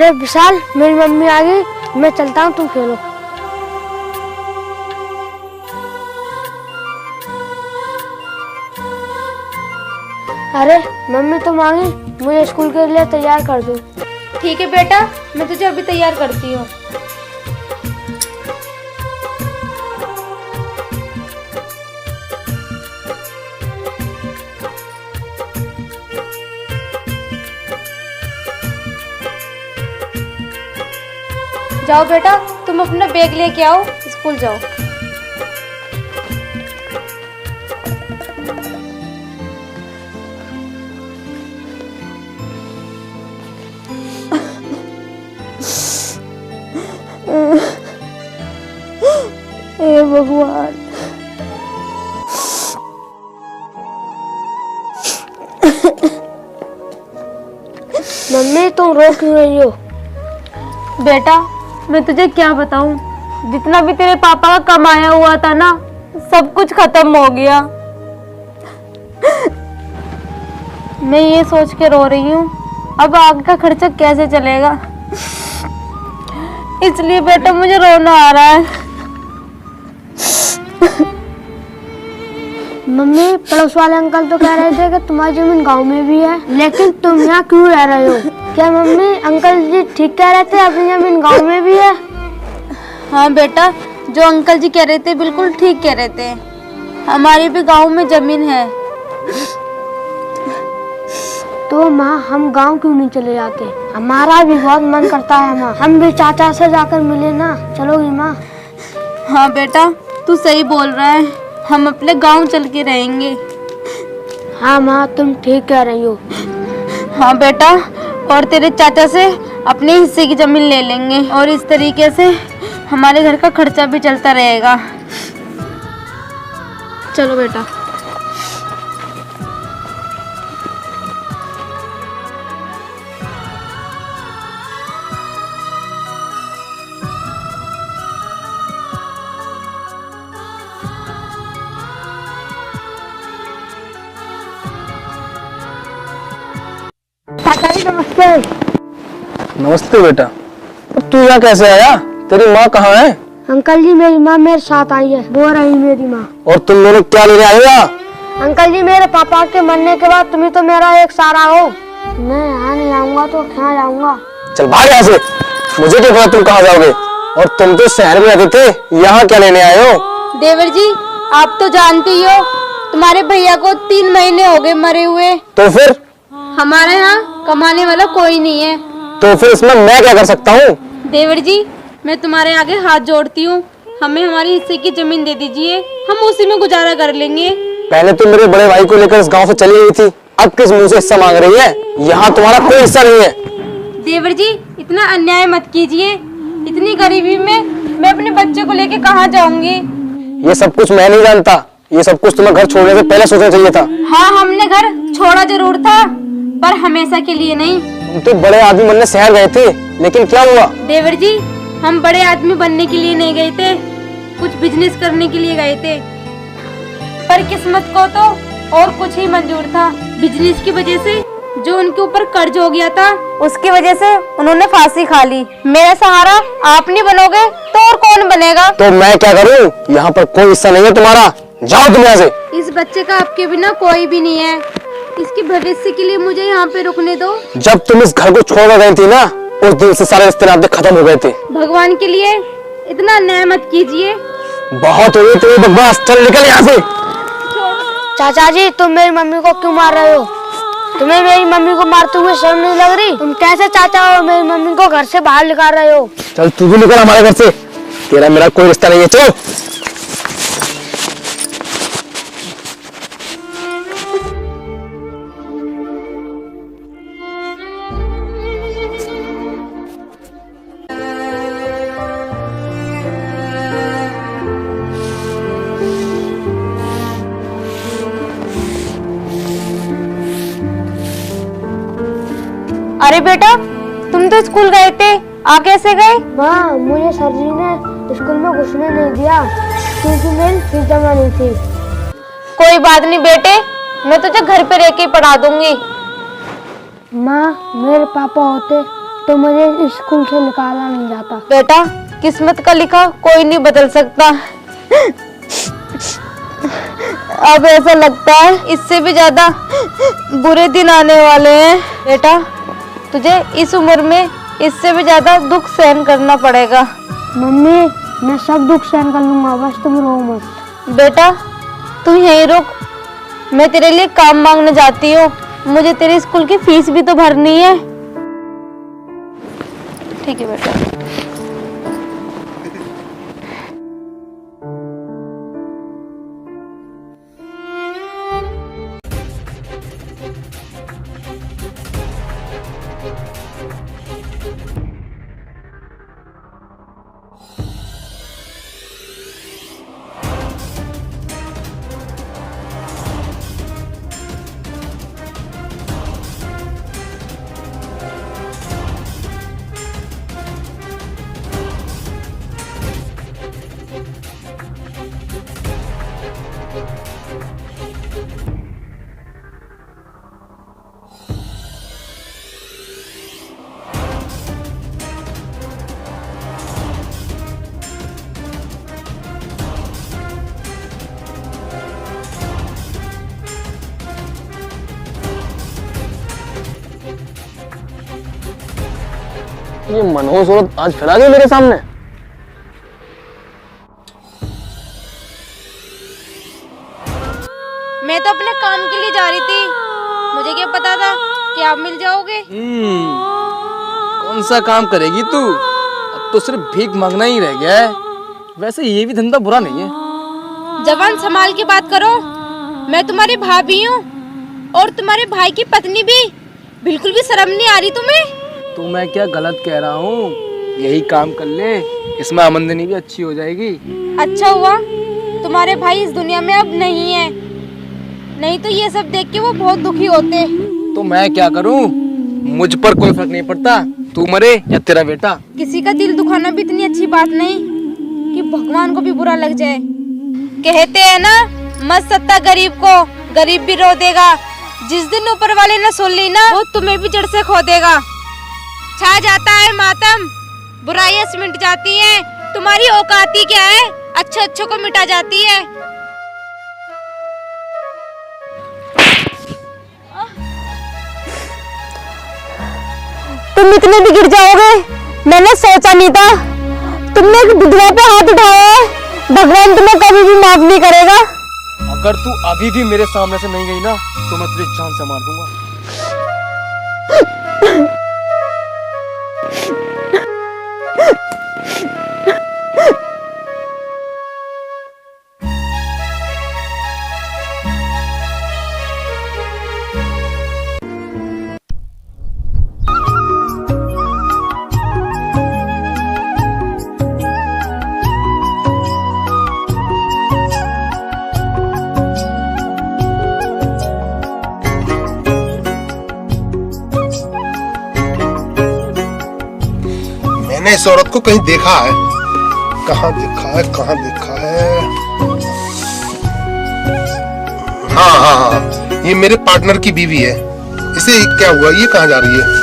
अरे विशाल, मेरी मम्मी आ गई, मैं चलता हूँ, तुम खेलो। अरे मम्मी तो मांगी, मुझे स्कूल के लिए तैयार कर दो। ठीक है बेटा, मैं तुझे अभी तैयार करती हूँ। जाओ बेटा, तुम अपना बैग लेके आओ, स्कूल जाओ। हे भगवान। मम्मी तुम रो क्यों रही हो? बेटा मैं तुझे क्या बताऊं, जितना भी तेरे पापा का कमाया हुआ था ना, सब कुछ खत्म हो गया। मैं ये सोच के रो रही हूँ, अब आगे का खर्चा कैसे चलेगा, इसलिए बेटा मुझे रोना आ रहा है। मम्मी पड़ोस वाले अंकल तो कह रहे थे कि तुम्हारी जमीन गांव में भी है, लेकिन तुम यहाँ क्यों रह रहे हो? क्या मम्मी अंकल जी ठीक कह रहे थे, अपनी जमीन गांव में भी है? हाँ बेटा, जो अंकल जी कह रहे थे बिल्कुल ठीक कह रहे थे, हमारी भी गांव में जमीन है। तो माँ हम गांव क्यों नहीं चले जाते? हमारा भी बहुत मन करता है माँ, हम भी चाचा से जाकर मिले ना, चलोगी माँ? हाँ बेटा तू सही बोल रहा है, हम अपने गांव चल के रहेंगे। हाँ माँ तुम ठीक कह रही हो। हाँ बेटा, और तेरे चाचा से अपने हिस्से की जमीन ले लेंगे, और इस तरीके से हमारे घर का खर्चा भी चलता रहेगा। चलो बेटा। चाचा जी नमस्ते। नमस्ते बेटा, तू यहाँ कैसे आया? तेरी माँ कहाँ है? अंकल जी मेरी माँ मेरे साथ आई है, वो रही मेरी माँ। और तुम लोग क्या लेने आए हो यहाँ? अंकल जी मेरे पापा के मरने के बाद तुम ही तो मेरा एक सहारा हो, मैं यहाँ नहीं आऊंगा तो कहाँ जाऊंगा? चल भाग यहाँ से, मुझे क्या पता तुम कहाँ जाओगे? और तुम तो शहर में रहते थे, यहाँ क्या लेने आए हो? देवर जी आप तो जानते ही हो, तुम्हारे भैया को 3 महीने हो गए मरे हुए। तो फिर? हमारे यहाँ कमाने वाला कोई नहीं है। तो फिर इसमें मैं क्या कर सकता हूँ? देवर जी मैं तुम्हारे आगे हाथ जोड़ती हूँ, हमें हमारे हिस्से की जमीन दे दीजिए, हम उसी में गुजारा कर लेंगे। पहले तुम मेरे बड़े भाई को लेकर इस गांव से चली गई थी, अब किस मुंह से हिस्सा मांग रही है? यहाँ तुम्हारा कोई हिस्सा नहीं है। देवर जी इतना अन्याय मत कीजिए, इतनी गरीबी में मैं अपने बच्चे को लेके कहाँ जाऊंगी? ये सब कुछ मैं नहीं जानता, ये सब कुछ तुम्हें घर छोड़ने से पहले सोचना चाहिए था। हाँ हमने घर छोड़ा जरूर था, पर हमेशा के लिए नहीं। तुम तो बड़े आदमी बनने शहर गए थे, लेकिन क्या हुआ? देवर जी हम बड़े आदमी बनने के लिए नहीं गए थे, कुछ बिजनेस करने के लिए गए थे, पर किस्मत को तो और कुछ ही मंजूर था। बिजनेस की वजह से जो उनके ऊपर कर्ज हो गया था, उसकी वजह से उन्होंने फांसी खा ली। मेरा सहारा आप नहीं बनोगे तो और कौन बनेगा? तो मैं क्या करूँ? यहाँ पर कोई हिस्सा नहीं है तुम्हारा, जाओ तुम यहाँ से। इस बच्चे का आपके बिना कोई भी नहीं है, इसके भविष्य के लिए मुझे यहाँ पे रुकने दो। जब तुम इस घर को छोड़ गई थी ना, उस दिन से सारे रिश्ते नाते खत्म हो गए थे। भगवान के लिए इतना अन्याय मत कीजिए। बहुत हो गई तुम्हें बकवास, चल निकल यहाँ से। चाचा जी तुम मेरी मम्मी को क्यों मार रहे हो? तुम्हें मेरी मम्मी को मारते हुए शर्म नहीं लग रही? तुम कैसे चाचा हो मेरी मम्मी को घर से बाहर निकाल रहे हो? चल तू भी निकल हमारे घर से, तेरा मेरा कोई रिश्ता नहीं है, चल। अरे बेटा तुम तो स्कूल गए थे, आ कैसे गए? माँ मुझे सर जी ने स्कूल में घुसने नहीं दिया क्योंकि मेरी फीस जमा नहीं थी। कोई बात नहीं बेटे, मैं तुझे घर पे रह के पढ़ा दूंगी। माँ मेरे पापा होते तो मुझे इस स्कूल से निकाला नहीं जाता। बेटा, किस्मत का लिखा कोई नहीं बदल सकता। अब ऐसा लगता है इससे भी ज्यादा बुरे दिन आने वाले हैं। बेटा, तुझे इस उम्र में इससे भी ज्यादा दुख सहन करना पड़ेगा। मम्मी, मैं सब दुख सहन कर लूंगा, बस तुम रो मत। बेटा, तू यहीं रुक, मैं तेरे लिए काम मांगने जाती हूँ। मुझे तेरे स्कूल की फीस भी तो भरनी है। ठीक है बेटा। ये मनहूस औरत आज फिर आ गई मेरे सामने। मैं तो अपने काम के लिए जा रही थी, मुझे क्या पता था कि आप मिल जाओगे। कौन सा काम करेगी तू? अब तो सिर्फ भीख मांगना ही रह गया है। वैसे ये भी धंधा बुरा नहीं है। जवान संभाल के बात करो, मैं तुम्हारी भाभी हूँ और तुम्हारे भाई की पत्नी भी। बिल्कुल भी शर्म नहीं आ रही तुम्हें? तो मैं क्या गलत कह रहा हूँ? यही काम कर ले, इसमें आमदनी भी अच्छी हो जाएगी। अच्छा हुआ तुम्हारे भाई इस दुनिया में अब नहीं है, नहीं तो ये सब देख के वो बहुत दुखी होते। तो मैं क्या करूँ? मुझ पर कोई फर्क नहीं पड़ता, तू मरे या तेरा बेटा। किसी का दिल दुखाना भी इतनी अच्छी बात नहीं कि भगवान को भी बुरा लग जाए। कहते हैं ना, मत सत्ता गरीब को, गरीब भी रो देगा। जिस दिन ऊपर वाले ने सुन ली ना, वो तुम्हें भी जड़ से खो देगा। छा जाता है मातम, बुराइयां सिमट जाती हैं। तुम्हारी औकाती क्या है? अच्छे अच्छों को मिटा जाती है। तुम इतने भी गिर जाओगे, मैंने सोचा नहीं था। तुमने एक विधवा पे हाथ उठाया है, भगवान तुम्हें कभी भी माफ नहीं करेगा। अगर तू अभी भी मेरे सामने से नहीं गई ना, तो मैं तुझे जान से मार दूंगा। मैंने इस औरत को कहीं देखा है। कहाँ देखा है, कहाँ देखा है? हाँ हाँ हाँ, ये मेरे पार्टनर की बीवी है। इसे क्या हुआ? ये कहाँ जा रही है?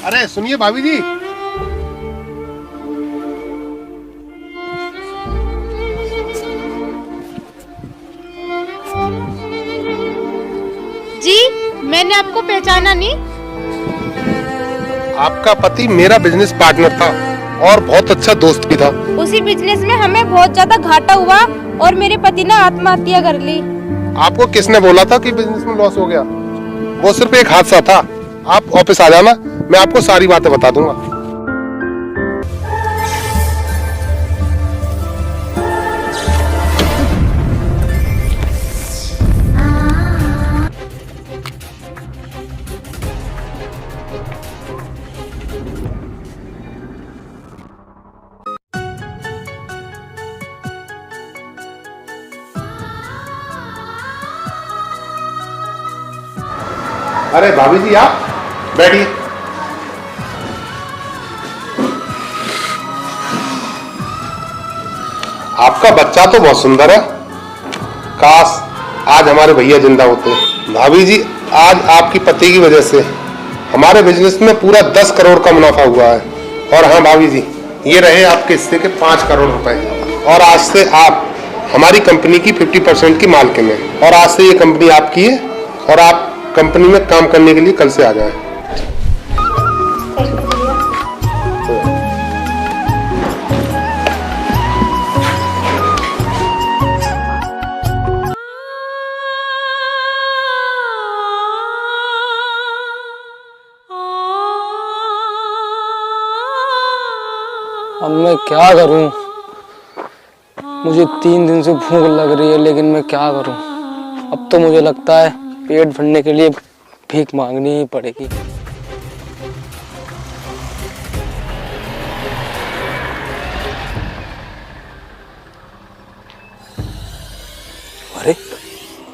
अरे सुनिए भाभी जी। जी, मैंने आपको पहचाना नहीं। आपका पति मेरा बिजनेस पार्टनर था और बहुत अच्छा दोस्त भी था। उसी बिजनेस में हमें बहुत ज्यादा घाटा हुआ और मेरे पति ने आत्महत्या कर ली। आपको किसने बोला था कि बिजनेस में लॉस हो गया? वो सिर्फ एक हादसा था। आप ऑफिस आ जाना, मैं आपको सारी बातें बता दूंगा। अरे भाभी जी, आप बैठिए। आपका आपका बच्चा तो बहुत सुंदर है। काश आज हमारे भैया जिंदा होते। भाभी जी, आज आपकी पति की वजह से हमारे बिजनेस में पूरा 10 करोड़ का मुनाफा हुआ है। और हाँ भाभी जी, ये रहे आपके हिस्से के 5 करोड़ रुपए। और आज से आप हमारी कंपनी की 50% की मालकिन है। और आज से ये कंपनी आपकी है और आप कंपनी में काम करने के लिए कल से आ जाएं। अब मैं क्या करूं? मुझे 3 दिन से भूख लग रही है, लेकिन मैं क्या करूं? अब तो मुझे लगता है पेट भरने के लिए भीख मांगनी ही पड़ेगी। अरे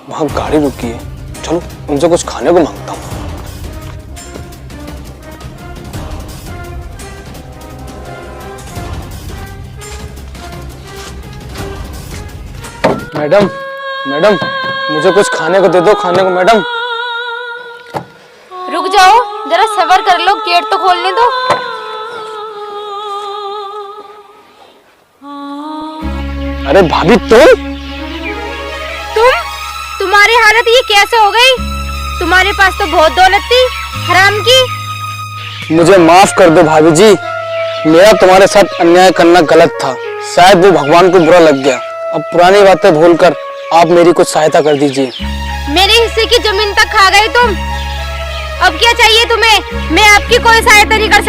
वहां गाड़ी रुकी है, चलो उनसे कुछ खाने को मांगता हूँ। मैडम, मैडम, मुझे कुछ खाने को दे दो, खाने को मैडम। रुक जाओ, जरा सब्र कर लो, गेट तो खोलने दो। अरे भाभी तुम्हारी हालत ये कैसे हो गई? तुम्हारे पास तो बहुत दौलत थी, हराम की। मुझे माफ कर दो भाभी जी, मेरा तुम्हारे साथ अन्याय करना गलत था। शायद वो भगवान को बुरा लग गया। अब पुरानी बातें भूलकर आप मेरी कुछ सहायता कर दीजिए। मेरे हिस्से की जमीन तक खा गए तुम। अब क्या चाहिए तुम्हें? मैं आपकी कोई सहायता नहीं कर